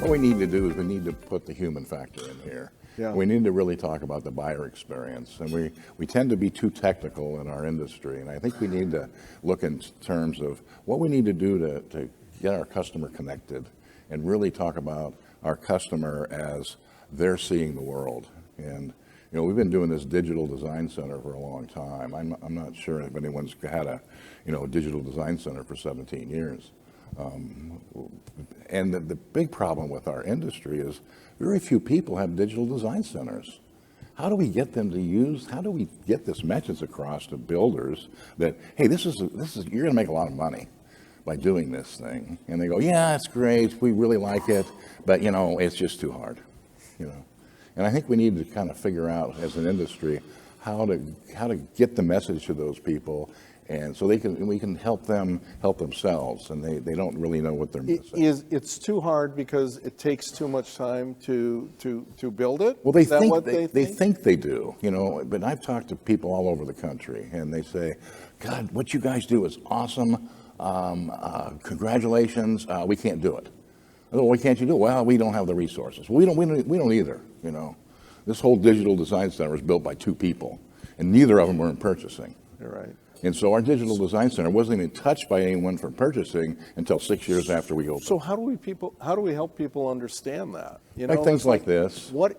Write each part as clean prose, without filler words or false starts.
What we need to do is we need to put the human factor in here. Yeah. We need to really talk about the buyer experience. And we tend to be too technical in our industry. And I think we need to look in terms of what we need to do to get our customer connected and really talk about our customer as they're seeing the world. And we've been doing this digital design center for a long time. I'm not sure if anyone's had a digital design center for 17 years. And the big problem with our industry is very few people have digital design centers. How do we get them to use? How do we get this message across to builders that, hey, this is you're going to make a lot of money by doing this thing? And they go, yeah, it's great, we really like it, but it's just too hard. And I think we need to kind of figure out as an industry how to get the message to those people, and so we can help them help themselves, and they don't really know what they're missing. It's too hard because it takes too much time to build it? Well, they think they do, but I've talked to people all over the country, and they say, God, what you guys do is awesome. Congratulations. We can't do it. Oh, why can't you do it? Well, we don't have the resources. Well, we don't either. This whole digital design center was built by two people, and neither of them were in purchasing. You're right. And so our digital design center wasn't even touched by anyone for purchasing until 6 years after we opened. So how do we help people understand that? Like things like this. What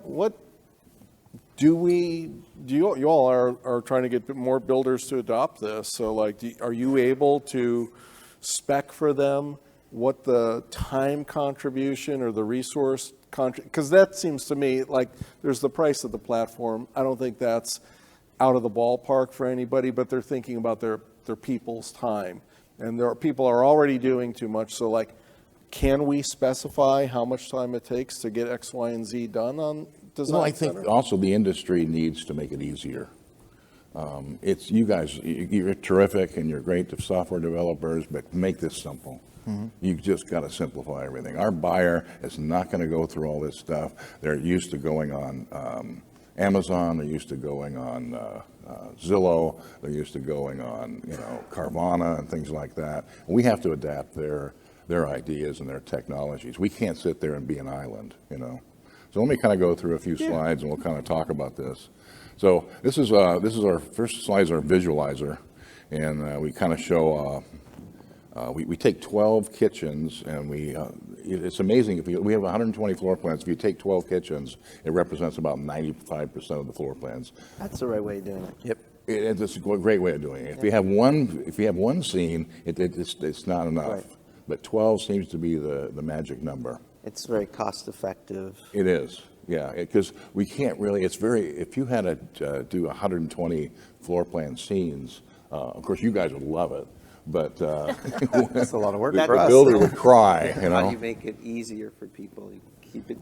you all are trying to get more builders to adopt this? So are you able to spec for them what the time contribution or the resource because that seems to me like there's the price of the platform. I don't think that's out of the ballpark for anybody, but they're thinking about their people's time, and people are already doing too much. So can we specify how much time it takes to get X, Y, and Z done on design? Well, I think also the industry needs to make it easier. It's you guys, you're terrific and you're great to software developers, but make this simple. Mm-hmm. You've just got to simplify everything. Our buyer is not going to go through all this stuff. They're used to going on Amazon. They're used to going on Zillow. They're used to going on Carvana and things like that. We have to adapt their ideas and their technologies. We can't sit there and be an island. So let me kind of go through a few slides and we'll kind of talk about this. So this is our first slide is our visualizer, and we kind of show. We take 12 kitchens, and it's amazing. We have 120 floor plans. If you take 12 kitchens, it represents about 95% of the floor plans. That's the right way of doing it. Yep. It's a great way of doing it. If you have one scene, it's not enough. Right. But 12 seems to be the magic number. It's very cost effective. It is. Yeah, because we can't really. If you had to do 120 floor plan scenes, of course you guys would love it. But that's a lot of work. The builder would cry. How do you make it easier for people? You keep it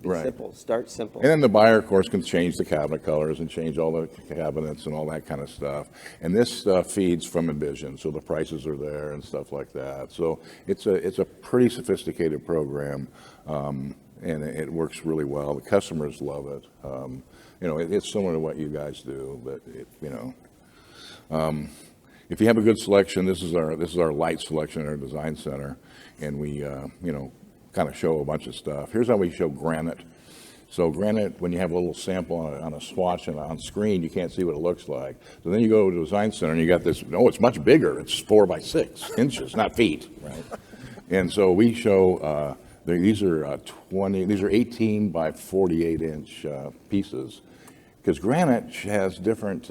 right. Simple. Start simple. And then the buyer, of course, can change the cabinet colors and change all the cabinets and all that kind of stuff. And this stuff feeds from Envision, so the prices are there and stuff like that. So it's a pretty sophisticated program, and it works really well. The customers love it. It's similar to what you guys do, but if you have a good selection, this is our light selection in our design center, and we kind of show a bunch of stuff. Here's how we show granite. So granite, when you have a little sample on a swatch and on screen, you can't see what it looks like. So then you go to the design center and you got this. Oh, it's much bigger. It's 4 by 6 inches, not feet, right? And so we show these are 18 by 48 inch pieces. Because granite has different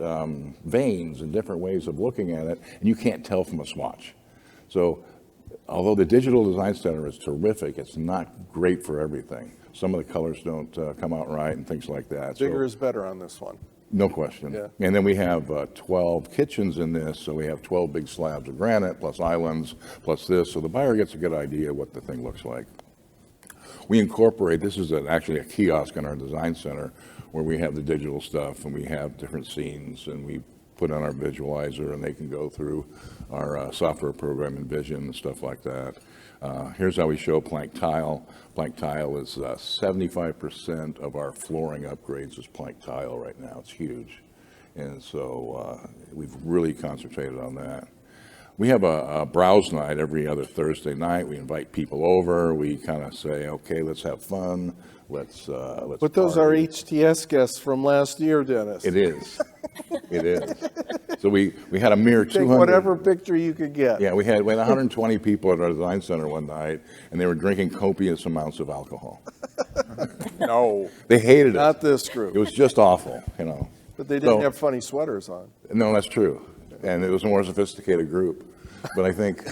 veins and different ways of looking at it, and you can't tell from a swatch. So although the digital design center is terrific, it's not great for everything. Some of the colors don't come out right and things like that. Bigger is better on this one. No question. Yeah. And then we have 12 kitchens in this, so we have 12 big slabs of granite, plus islands, plus this, so the buyer gets a good idea of what the thing looks like. We incorporate, this is actually a kiosk in our design center, where we have the digital stuff and we have different scenes, and we put on our visualizer and they can go through our software program Envision and stuff like that. Here's how we show plank tile. Plank tile is 75% of our flooring upgrades is plank tile right now. It's huge. And so we've really concentrated on that. We have a browse night every other Thursday night. We invite people over. We kind of say, okay, let's have fun. Let's But those are party. HTS guests from last year, Dennis. It is. It is. So we had a mere Take 200. whatever picture you could get. Yeah, we had 120 people at our design center one night, and they were drinking copious amounts of alcohol. No, They hated it. not this It group. was just awful, you know. But they didn't So- have funny sweaters on. No, that's true, and it was a more sophisticated group. But I think,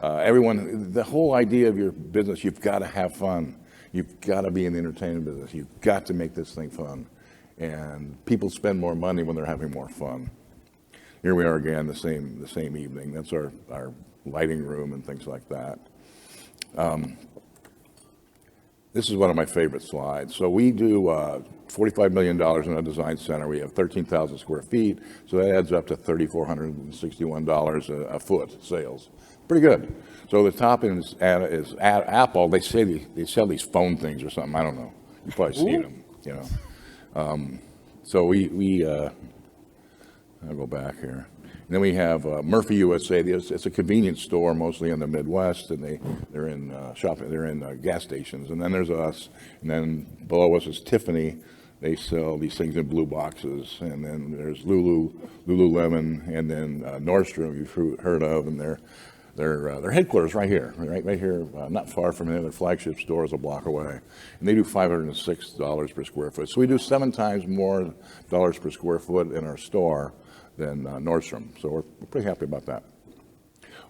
everyone, the whole idea of your business, you've got to have fun. You've got to be in the entertainment business. You've got to make this thing fun, and people spend more money when they're having more fun. Here we are again, the same evening. That's our lighting room and things like that. This is one of my favorite slides. So we do $45 million in a design center. We have 13,000 square feet, so that adds up to $3,461 a foot sales. Pretty good. So the top is Apple. They say they sell these phone things or something. I don't know. You've probably seen them, you know. So I'll go back here. And then we have Murphy USA. It's a convenience store, mostly in the Midwest, and they're in shopping. They're in gas stations. And then there's us. And then below us is Tiffany. They sell these things in blue boxes. And then there's Lululemon, and then Nordstrom. You've heard of, and their headquarters right here, right here, not far from there. Their flagship store is a block away, and they do $506 per square foot. So we do 7 times more dollars per square foot in our store than Nordstrom. So we're pretty happy about that.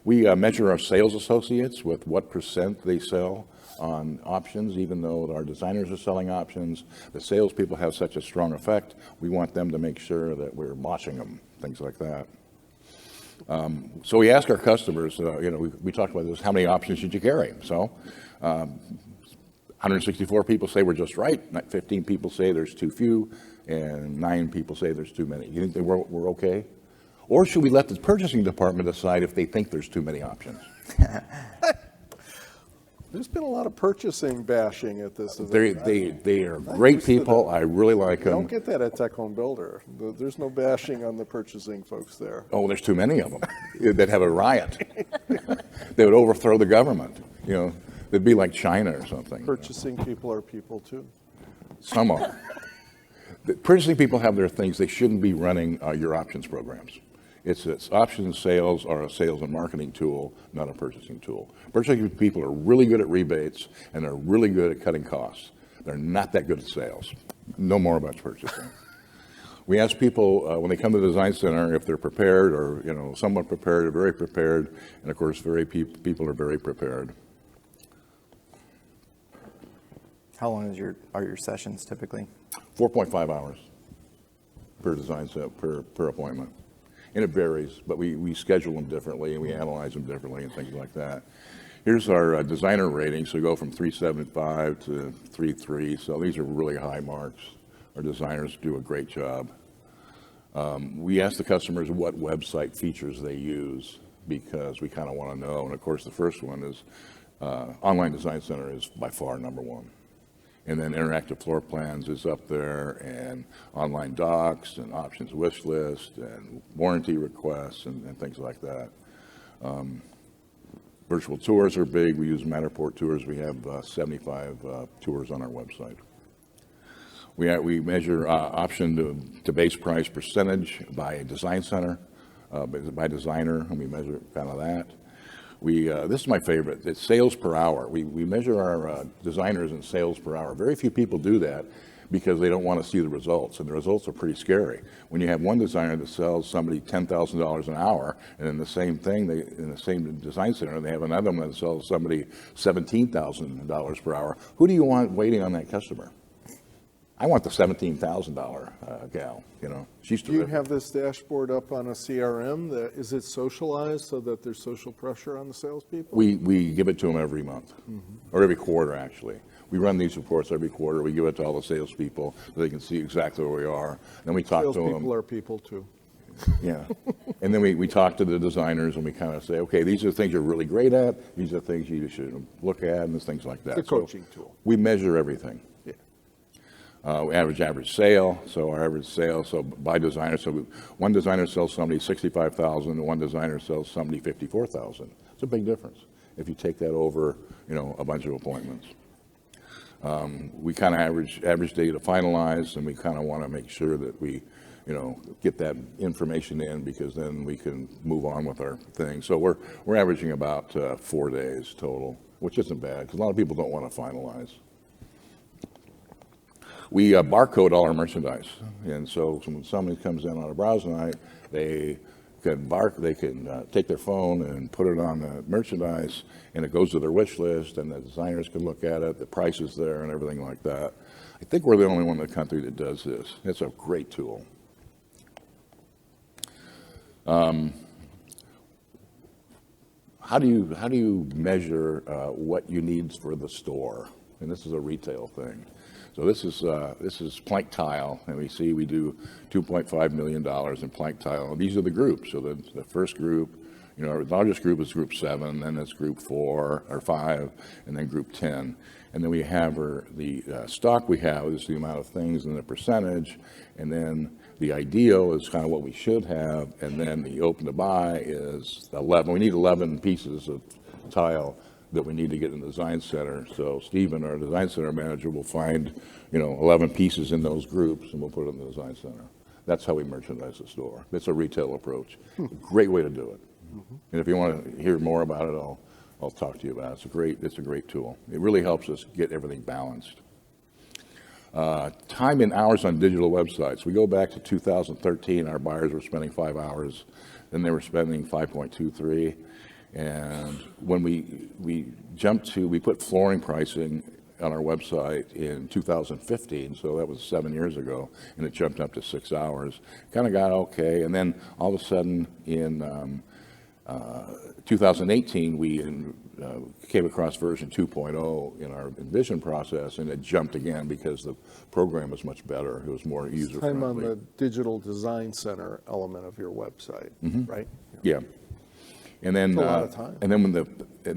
We measure our sales associates with what % they sell on options, even though our designers are selling options. The salespeople have such a strong effect. We want them to make sure that we're watching them, things like that. So we ask our customers, we talked about this, how many options should you carry? So 164 people say we're just right, 15 people say there's too few, and 9 people say there's too many. You think that we're okay? Or should we let the purchasing department decide if they think there's too many options? There's been a lot of purchasing bashing at this event. They are great people. I really like Don't them. get that at Tech Home Builder. There's no bashing on the purchasing folks there. Oh, there's too many of them. They'd have a riot. They would overthrow the government. You know, they'd be like China or something. Purchasing people are people too. Some are. The purchasing people have their things. They shouldn't be running your options programs. It's options sales are a sales and marketing tool, not a purchasing tool. Purchasing people are really good at rebates, and they're really good at cutting costs. They're not that good at sales. Know more about purchasing. We ask people when they come to the design center if they're prepared or somewhat prepared or very prepared, and of course, people are very prepared. How long are your sessions typically? 4.5 hours per design set per appointment. And it varies, but we schedule them differently and we analyze them differently and things like that. Here's our designer rating. So we go from 3.75 to 3.3. So these are really high marks. Our designers do a great job. We ask the customers what website features they use because we kind of want to know. And of course, the first one is Online Design Center is by far number 1. And then interactive floor plans is up there, and online docs, and options wish list, and warranty requests, and things like that. Virtual tours are big. We use Matterport tours. We have 75 tours on our website. We measure option to base price percentage by design center, by designer, and we measure kind of that. This is my favorite. It's sales per hour. We measure our designers in sales per hour. Very few people do that because they don't want to see the results, and the results are pretty scary. When you have one designer that sells somebody $10,000 an hour, and in the same thing, in the same design center, they have another one that sells somebody $17,000 per hour. Who do you want waiting on that customer? I want the $17,000 gal, she's Do you terrific. have this dashboard up on a CRM? Is it socialized so that there's social pressure on the salespeople? We give it to them every month, or every quarter, actually. We run these reports every quarter. We give it to all the salespeople so they can see exactly where we are. Then we talk to them. Salespeople are people too. Yeah. And then we talk to the designers and we kind of say, okay, these are the things you're really great at. These are the things you should look at and things like that. It's a coaching tool. We measure everything. Yeah. We average sale, so our average sale, so by designer, so one designer sells somebody 65,000, and one designer sells somebody 54,000. It's a big difference if you take that over, a bunch of appointments. We kind of average day to finalize, and we kind of want to make sure that we, get that information in, because then we can move on with our thing. So we're averaging about 4 days total, which isn't bad, because a lot of people don't want to finalize. We barcode all our merchandise, and so when somebody comes in on a browse night, they can take their phone and put it on the merchandise, and it goes to their wish list, and the designers can look at it, the price is there, and everything like that. I think we're the only one in the country that does this. It's a great tool. How do you measure what you need for the store? And this is a retail thing. So this is plank tile, and we do $2.5 million in plank tile. These are the groups. So the first group, our largest group is group 7, then it's group 4 or 5, and then group 10. And then we have the stock we have is the amount of things and the percentage, and then the ideal is kind of what we should have, and then the open to buy is 11. We need 11 pieces of tile that we need to get in the design center. So Stephen, our design center manager, will find, 11 pieces in those groups, and we'll put it in the design center. That's how we merchandise the store. It's a retail approach. Great way to do it. And if you want to hear more about it, I'll talk to you about it. It's a great tool. It really helps us get everything balanced. Time and hours on digital websites. We go back to 2013, our buyers were spending 5 hours, then they were spending 5.23. And when we put flooring pricing on our website in 2015, so that was 7 years ago, and it jumped up to 6 hours. Kind of got okay, and then all of a sudden in 2018, we came across version 2.0 in our Envision process, and it jumped again because the program was much better. It was more user-friendly. I'm on the digital design center element of your website, right? Yeah. And then, That's a lot of time. And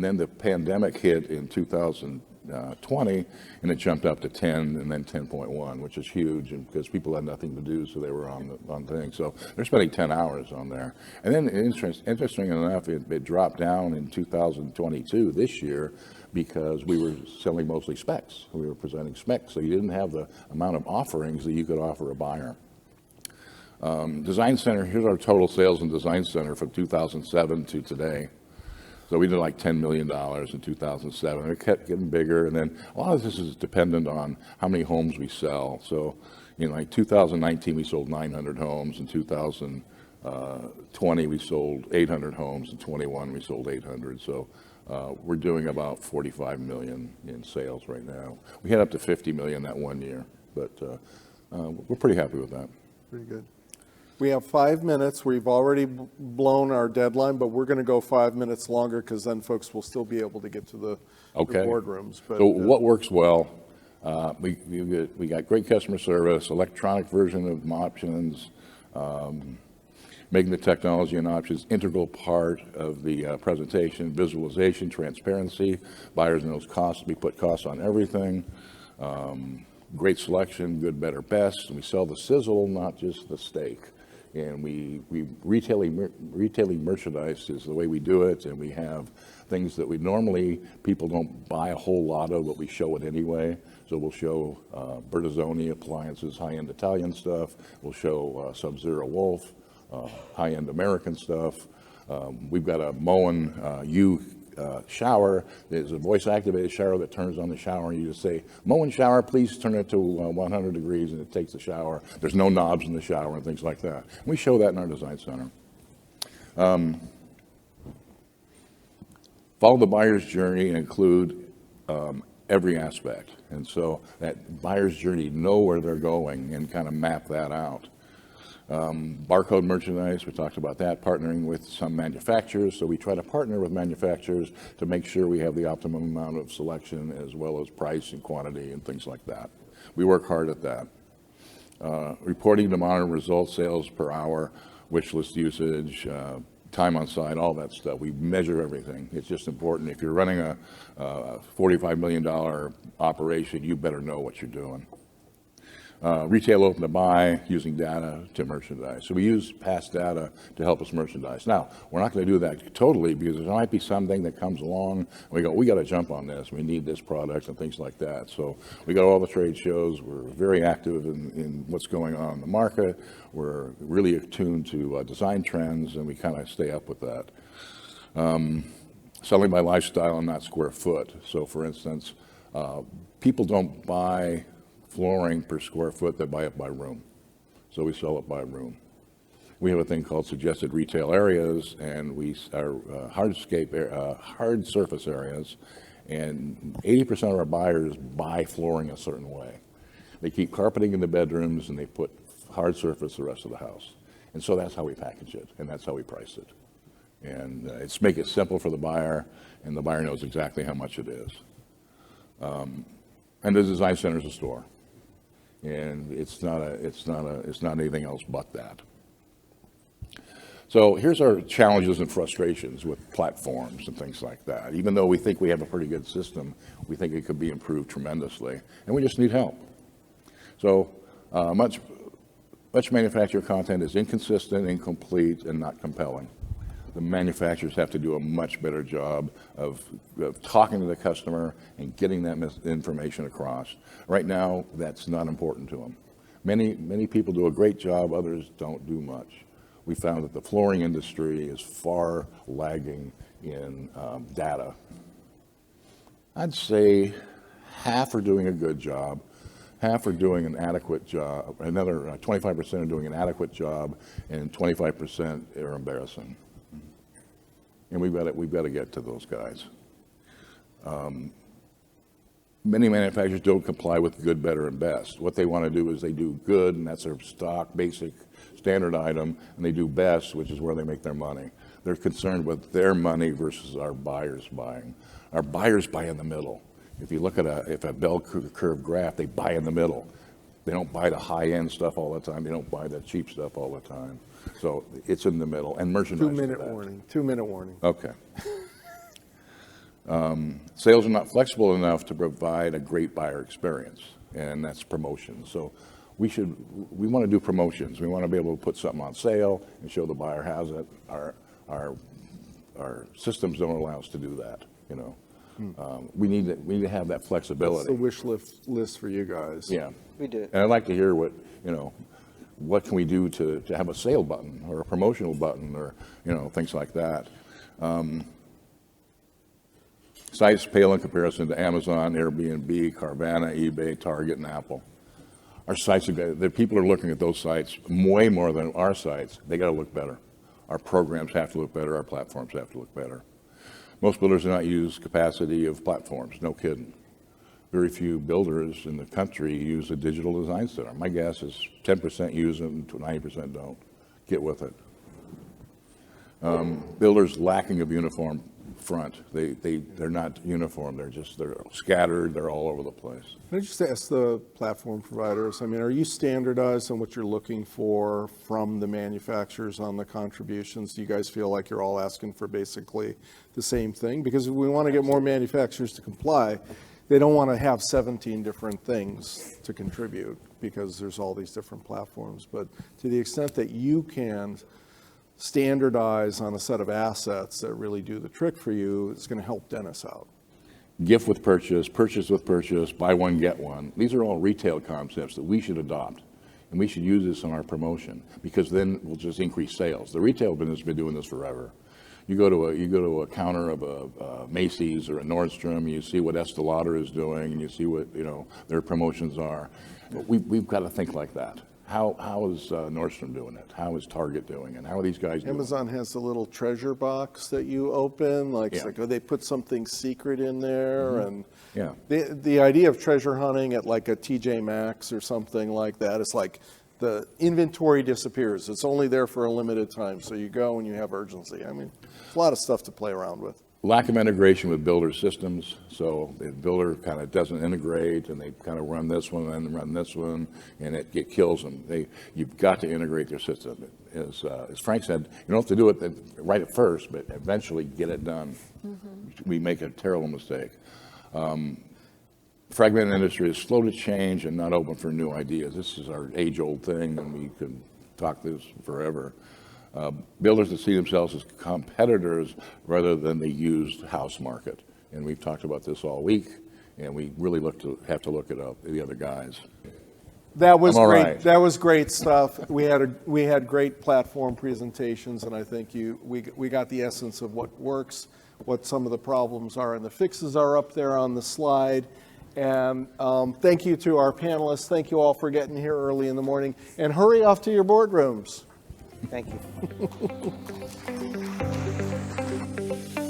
then the pandemic hit in 2020, and it jumped up to 10, and then 10.1, which is huge, and because people had nothing to do, so they were on things. So they're spending 10 hours on there. And then, interesting enough, it dropped down in 2022 this year because we were selling mostly specs. We were presenting specs, so you didn't have the amount of offerings that you could offer a buyer. Design Center, here's our total sales in Design Center from 2007 to today. So we did like $10 million in 2007. It kept getting bigger, and then a lot of this is dependent on how many homes we sell. So, like 2019, we sold 900 homes. In 2020, we sold 800 homes. In 21, we sold 800. So we're doing about 45 million in sales right now. We had up to 50 million that one year, but we're pretty happy with that. Pretty good. We have 5 minutes. We've already blown our deadline, but we're going to go 5 minutes longer because then folks will still be able to get to the boardrooms. But, so what works well? We got great customer service, electronic version of options, making the technology and options integral part of the presentation, visualization, transparency. Buyers knows costs. We put costs on everything. Great selection, good, better, best. And we sell the sizzle, not just the steak. And we retailing merchandise is the way we do it, and we have things that people don't buy a whole lot of, but we show it anyway. So we'll show Bertazzoni appliances, high-end Italian stuff. We'll show Sub-Zero Wolf, high-end American stuff. We've got a Moen shower. There's a voice-activated shower that turns on the shower, and you just say, Moen shower, please turn it to 100 degrees, and it takes the shower. There's no knobs in the shower and things like that. We show that in our design center. Follow the buyer's journey and include every aspect. And so that buyer's journey, know where they're going and kind of map that out. Barcode merchandise, we talked about that, partnering with some manufacturers. So we try to partner with manufacturers to make sure we have the optimum amount of selection as well as price and quantity and things like that. We work hard at that. Reporting to monitor results, sales per hour, wish list usage, time on site, all that stuff. We measure everything. It's just important. If you're running a $45 million operation, you better know what you're doing. Retail open to buy using data to merchandise. So we use past data to help us merchandise. Now, we're not going to do that totally because there might be something that comes along and we go, we got to jump on this. We need this product and things like that. So we got all the trade shows. We're very active in what's going on in the market. We're really attuned to design trends, and we kind of stay up with that. Selling by lifestyle and not square foot. So for instance, people don't buy flooring per square foot, they buy it by room. So we sell it by room. We have a thing called suggested retail areas, and we are hard surface areas, and 80% of our buyers buy flooring a certain way. They keep carpeting in the bedrooms and they put hard surface the rest of the house. And so that's how we package it, and that's how we price it. And it's make it simple for the buyer, and the buyer knows exactly how much it is. And the design center is a store, and it's not anything else but that. So here's our challenges and frustrations with platforms and things like that. Even though we think we have a pretty good system, we think it could be improved tremendously, and we just need help. So much manufacturer content is inconsistent, incomplete, and not compelling. The manufacturers have to do a much better job of talking to the customer and getting that information across. Right now, that's not important to them. Many people do a great job, others don't do much. We found that the flooring industry is far lagging in data. I'd say half are doing a good job, half are doing an adequate job, another 25% are doing an adequate job, and 25% are embarrassing. And we've got to get to those guys. Many manufacturers don't comply with good, better, and best. What they want to do is they do good, and that's their stock, basic, standard item, and they do best, which is where they make their money. They're concerned with their money versus our buyers buying. Our buyers buy in the middle. If you look at a bell curve graph, they buy in the middle. They don't buy the high-end stuff all the time. They don't buy the cheap stuff all the time. So it's in the middle, and merchandise. 2-minute warning. 2-minute warning. Okay. Sales are not flexible enough to provide a great buyer experience, and that's promotions. So we want to do promotions. We want to be able to put something on sale and show the buyer has it. Our systems don't allow us to do that. You know, we need to have that flexibility. What's the wish list for you guys? Yeah, We do. and I'd like to hear what can we do to have a sale button or a promotional button or, things like that. Sites pale in comparison to Amazon, Airbnb, Carvana, eBay, Target, and Apple. Our sites, the people are looking at those sites way more than our sites. They got to look better. Our programs have to look better. Our platforms have to look better. Most builders do not use capacity of platforms. No kidding. Very few builders in the country use a digital design center. My guess is 10% use it and 90% don't. Get with it. Builders lacking of uniform front. They're not uniform. They're scattered. They're all over the place. Can I just ask the platform providers, are you standardized on what you're looking for from the manufacturers on the contributions? Do you guys feel like you're all asking for basically the same thing? Because we want to get more manufacturers to comply. They don't want to have 17 different things to contribute because there's all these different platforms. But to the extent that you can standardize on a set of assets that really do the trick for you, it's going to help Dennis out. Gift with purchase, purchase with purchase, buy one, get one. These are all retail concepts that we should adopt. And we should use this in our promotion because then we'll just increase sales. The retail business has been doing this forever. You go to a counter of a Macy's or a Nordstrom, you see what Estee Lauder is doing, and you see what their promotions are. We've got to think like that. How is Nordstrom doing it? How is Target doing it? How are these guys doing it? Amazon has the little treasure box that you open, they put something secret in there, and Yeah. the idea of treasure hunting at like a TJ Maxx or something like that, it's like the inventory disappears. It's only there for a limited time, so you go and you have urgency. It's a lot of stuff to play around with. Lack of integration with builder systems. So the builder kind of doesn't integrate, and they kind of run this one and run this one, and it kills them. You've got to integrate their system. As Frank said, you don't have to do it right at first, but eventually get it done. We make a terrible mistake. fragmented industry is slow to change and not open for new ideas. This is our age-old thing, and we could talk this forever. Builders that see themselves as competitors rather than the used house market. And we've talked about this all week, and we really have to look at the other guys. That was I'm all great. right. That was great stuff. We had great platform presentations, and I think we got the essence of what works, what some of the problems are, and the fixes are up there on the slide. And thank you to our panelists. Thank you all for getting here early in the morning, and hurry off to your boardrooms. Thank you.